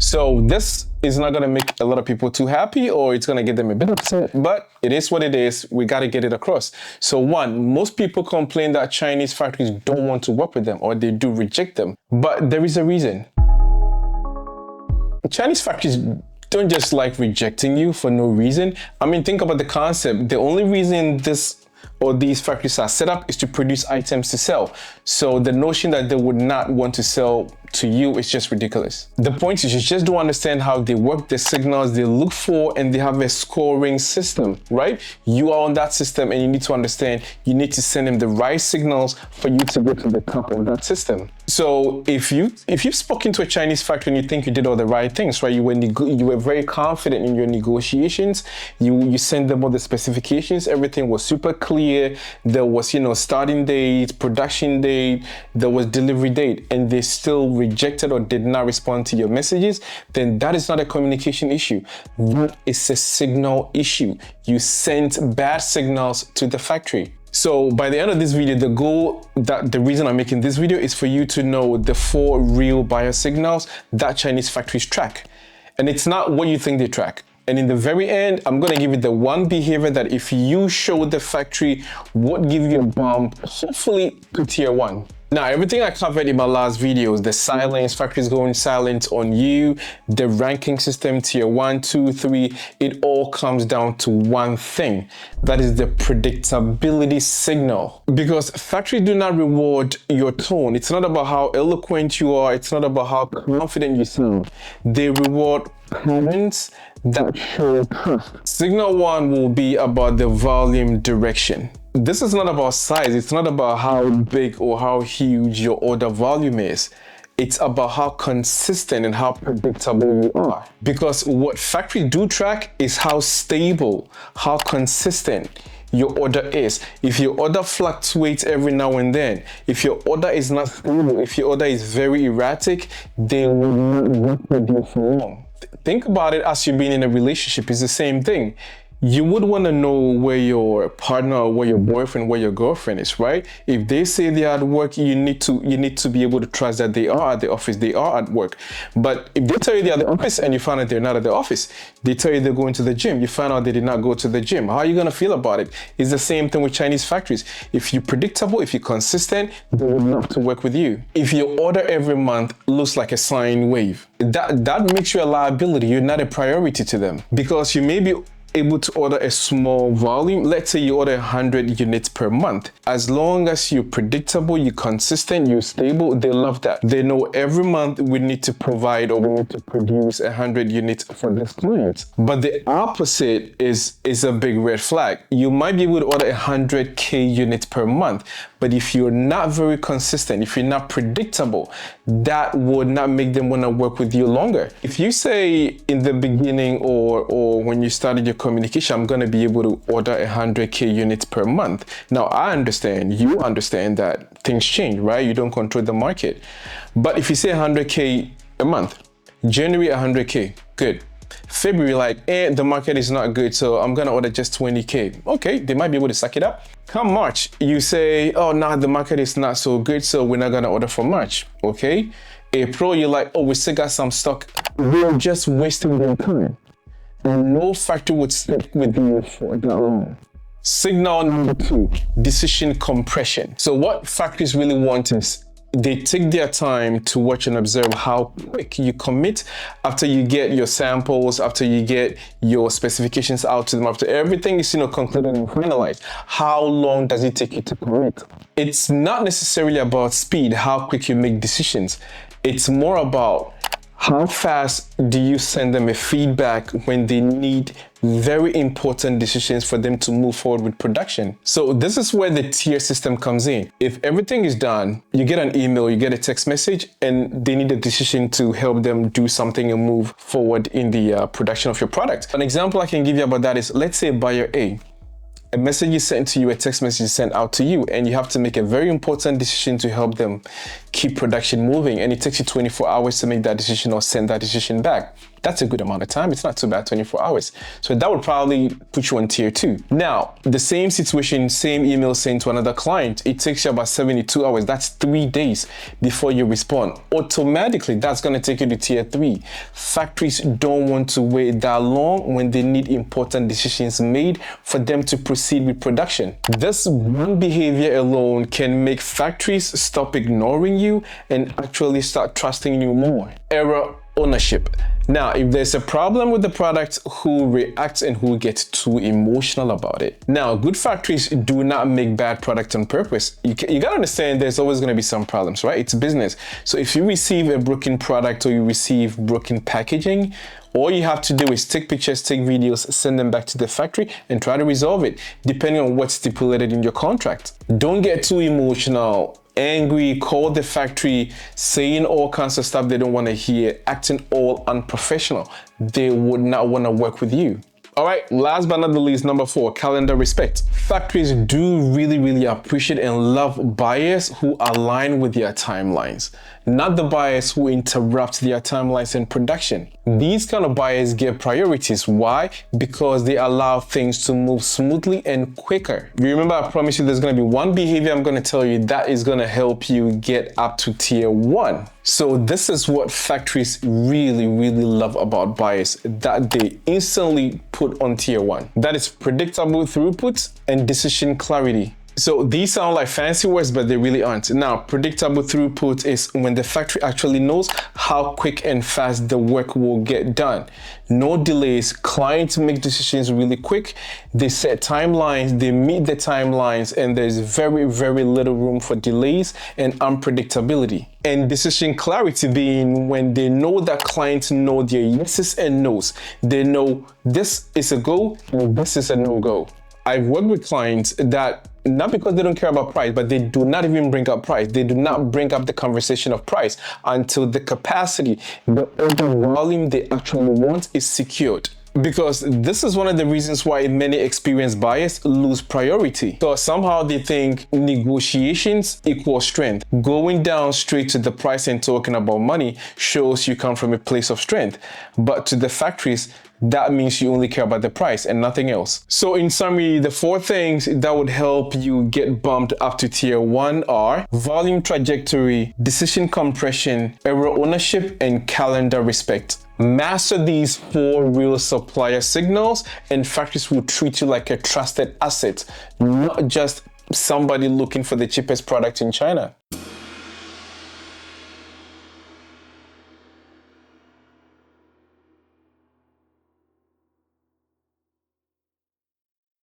So this is not going to make a lot of people too happy, or it's going to get them a bit upset, but it is what it is. We got to get it across. So one, most people complain that Chinese factories don't want to work with them, or they do reject them, but there is a reason. Chinese factories don't just like rejecting you for no reason. I mean, think about the concept. The only reason these factories are set up is to produce items to sell. So the notion that they would not want to sell to you is just ridiculous. The point is, you just don't understand how they work, the signals they look for, and they have a scoring system, right? You are on that system, and you need to understand, you need to send them the right signals for you to get to the top of that system. So if you've spoken to a Chinese factory and you think you did all the right things, right? You were very confident in your negotiations. You sent them all the specifications. Everything was super clear. There was, starting date, production date, there was delivery date, and they still rejected or did not respond to your messages, then that is not a communication issue. That is a signal issue. You sent bad signals to the factory. So by the end of this video, the reason I'm making this video is for you to know the 4 real buyer signals that Chinese factories track. And it's not what you think they track. And in the very end, I'm going to give you the one behavior that if you show the factory would give you a bump, hopefully to tier 1. Now, everything I covered in my last videos, the silence, factories going silent on you, the ranking system, tier 1, 2, 3, it all comes down to one thing. That is the predictability signal. Because factories do not reward your tone. It's not about how eloquent you are. It's not about how confident you sound. They reward patterns that show trust. Signal 1 will be about the volume direction. This is not about size. It's not about how big or how huge your order volume is. It's about how consistent and how predictable you are. Because what factories do track is how stable, how consistent your order is. If your order fluctuates every now and then, if your order is not stable, if your order is very erratic, they will not work with you for long. Think about it as you've been in a relationship. It's the same thing. You would want to know where your partner or where your boyfriend, where your girlfriend is, right? If they say they are at work, you need to be able to trust that they are at the office, they are at work. But if they tell you they're at the office and you find out they're not at the office, they tell you they're going to the gym, you find out they did not go to the gym, how are you going to feel about it? It's the same thing with Chinese factories. If you're predictable, if you're consistent, they would love to work with you. If your order every month looks like a sine wave, that makes you a liability. You're not a priority to them, because you may be able to order a small volume. Let's say you order 100 units per month. As long as you're predictable, you're consistent, you're stable, they love that. They know every month we need to provide or we need to produce 100 units for this client. But the opposite is a big red flag. You might be able to order 100K units per month, but if you're not very consistent, if you're not predictable, that would not make them want to work with you longer. If you say in the beginning or when you started your communication, I'm going to be able to order 100K units per month. Now, I understand, you understand that things change, right? You don't control the market. But if you say 100K a month, January 100K, good. February, the market is not good, so I'm gonna order just 20K. Okay, they might be able to suck it up. Come March, you say, oh, nah, the market is not so good, so we're not gonna order for March. Okay, April, you're like, oh, we still got some stock. We're just wasting their time. And no factory would stick with you for that long. Signal number 2, decision compression. So what factories really want is they take their time to watch and observe how quick you commit after you get your samples, after you get your specifications out to them, after everything is concluded and finalized. How long does it take you to commit? It's not necessarily about speed, how quick you make decisions. It's more about how fast do you send them a feedback when they need very important decisions for them to move forward with production? So this is where the tier system comes in. If everything is done, you get an email, you get a text message, and they need a decision to help them do something and move forward in the production of your product. An example I can give you about that is, let's say buyer A. A message is sent to you, a text message is sent out to you, and you have to make a very important decision to help them keep production moving. And it takes you 24 hours to make that decision or send that decision back. That's a good amount of time. It's not too bad, 24 hours. So that would probably put you on tier 2. Now, the same situation, same email sent to another client, it takes you about 72 hours. That's 3 days before you respond. Automatically, that's going to take you to tier 3. Factories don't want to wait that long when they need important decisions made for them to proceed with production. This one behavior alone can make factories stop ignoring you and actually start trusting you more. Error ownership. Now, if there's a problem with the product, who reacts and who gets too emotional about it? Now, good factories do not make bad products on purpose. You gotta understand there's always gonna be some problems, right? It's business. So if you receive a broken product or you receive broken packaging, all you have to do is take pictures, take videos, send them back to the factory and try to resolve it, depending on what's stipulated in your contract. Don't get too emotional, angry, call the factory, saying all kinds of stuff they don't want to hear, acting all unprofessional. They would not want to work with you. All right, last but not the least, number 4, calendar respect. Factories do really appreciate and love buyers who align with their timelines, not the buyers who interrupt their timelines in production. These kind of buyers get priorities. Why? Because they allow things to move smoothly and quicker. You remember, I promised you there's going to be one behavior I'm going to tell you that is going to help you get up to tier 1. So this is what factories really love about buyers, that they instantly put on tier 1. That is predictable throughput and decision clarity. So these sound like fancy words, but they really aren't. Now, predictable throughput is when the factory actually knows how quick and fast the work will get done. No delays. Clients make decisions really quick. They set timelines, they meet the timelines, and there's very little room for delays and unpredictability. And decision clarity being when they know that clients know their yeses and nos. They know this is a go and this is a no-go. I've worked with clients that, not because they don't care about price, but they do not even bring up price. They do not bring up the conversation of price until the capacity, the order volume they actually want is secured. Because this is one of the reasons why many experienced buyers lose priority. So somehow they think negotiations equal strength. Going down straight to the price and talking about money shows you come from a place of strength. But to the factories, that means you only care about the price and nothing else. So in summary, the 4 things that would help you get bumped up to tier 1 are volume trajectory, decision compression, error ownership, and calendar respect. Master these 4 real supplier signals and factories will treat you like a trusted asset, not just somebody looking for the cheapest product in China.